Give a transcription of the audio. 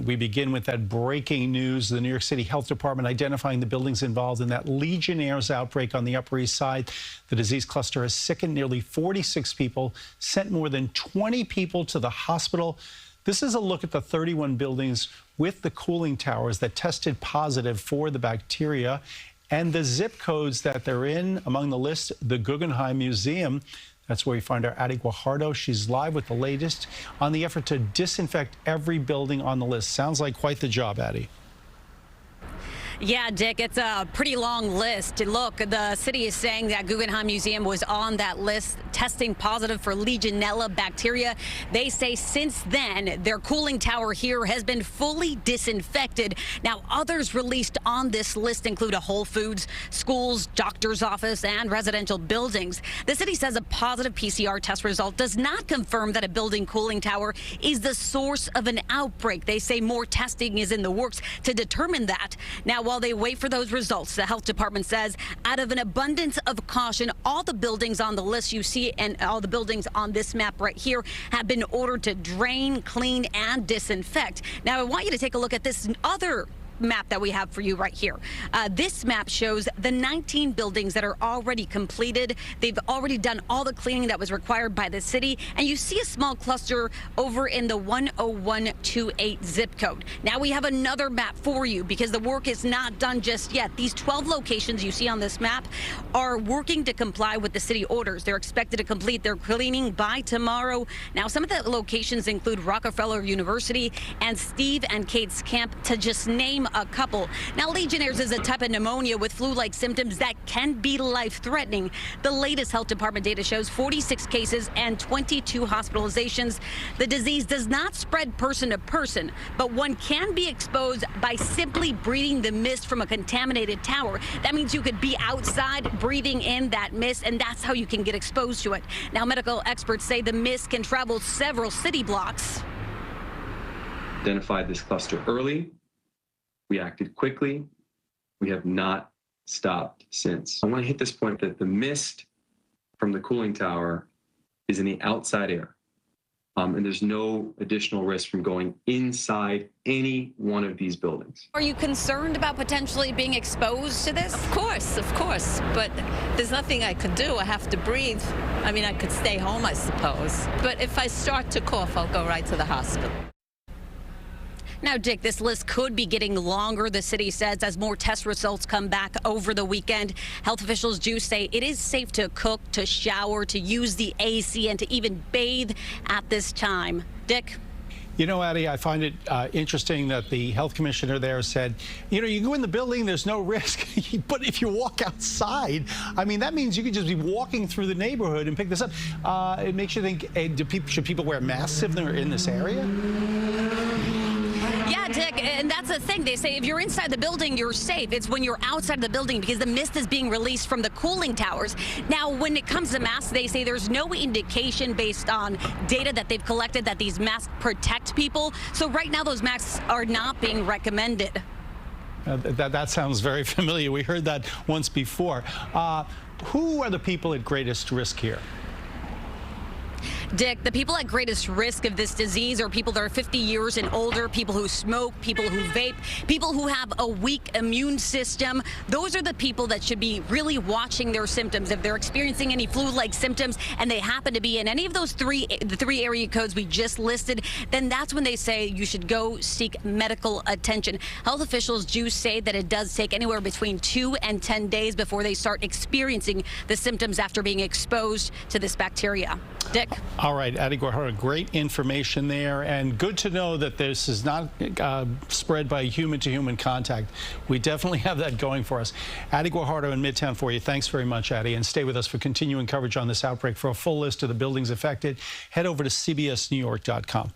Department. We begin with that breaking news. The New York City Health Department identifying the buildings involved in that Legionnaires outbreak on the Upper East Side. The disease cluster has sickened nearly 46 people, sent more than 20 people to the hospital. This is a look at the 31 buildings with the cooling towers that tested positive for the bacteria and the zip codes that they're in. Among the list, the Guggenheim Museum. That's where we find our Addie Guajardo. She's live with the latest on the effort to disinfect every building on the list. Sounds like quite the job, Addie. Yeah, Dick, it's a pretty long list. Look, the city is saying that Guggenheim Museum was on that list, testing positive for Legionella bacteria. They say since then, their cooling tower here has been fully disinfected. Now, others released on this list include a Whole Foods, schools, doctor's office, and residential buildings. The city says a positive PCR test result does not confirm that a building cooling tower is the source of an outbreak. They say more testing is in the works to determine that. Now, while they wait for those results, the health department says out of an abundance of caution, all the buildings on the list you see and all the buildings on this map right here have been ordered to drain, clean, and disinfect. Now, I want you to take a look at this other map that we have for you right here. This map shows the 19 buildings that are already completed. They've already done all the cleaning that was required by the city, and you see a small cluster over in the 10128 zip code. Now we have another map for you because the work is not done just yet. These 12 locations you see on this map are working to comply with the city orders. They're expected to complete their cleaning by tomorrow. Now, some of the locations include Rockefeller University and Steve and Kate's Camp, to just name a couple. Now, Legionnaires is a type of pneumonia with flu-like symptoms that can be life-threatening. The latest health department data shows 46 cases and 22 hospitalizations. The disease does not spread person to person, but one can be exposed by simply breathing the mist from a contaminated tower. That means you could be outside breathing in that mist, and that's how you can get exposed to it. Now, medical experts say the mist can travel several city blocks. Identified this cluster early. We acted quickly. We have not stopped since. I want to hit this point that the mist from the cooling tower is in the outside air, and there's no additional risk from going inside any one of these buildings. Are you concerned about potentially being exposed to this? Of course, but there's nothing I could do. I have to breathe. I mean, I could stay home, I suppose. But if I start to cough, I'll go right to the hospital. Now, Dick, this list could be getting longer, the city says, as more test results come back over the weekend. Health officials do say it is safe to cook, to shower, to use the AC, and to even bathe at this time. Dick? You know, Addie, I find it interesting that the health commissioner there said, you know, you go in the building, there's no risk. But if you walk outside, I mean, that means you could just be walking through the neighborhood and pick this up. It makes you think, should people wear masks if they're in this area? Yeah, Dick, and that's the thing. They say if you're inside the building, you're safe. It's when you're outside the building because the mist is being released from the cooling towers. Now, when it comes to masks, they say there's no indication based on data that they've collected that these masks protect people. So right now, those masks are not being recommended. That sounds very familiar. We heard that once before. Who are the people at greatest risk here? Dick, the people at greatest risk of this disease are people that are 50 years and older, people who smoke, people who vape, people who have a weak immune system. Those are the people that should be really watching their symptoms. If they're experiencing any flu-like symptoms and they happen to be in any of those the three area codes we just listed, then that's when they say you should go seek medical attention. Health officials do say that it does take anywhere between 2 and 10 days before they start experiencing the symptoms after being exposed to this bacteria. Dick? All right, Addie Guajardo, great information there, and good to know that this is not spread by human-to-human contact. We definitely have that going for us. Addie Guajardo in Midtown for you. Thanks very much, Addie, and stay with us for continuing coverage on this outbreak. For a full list of the buildings affected, head over to cbsnewyork.com.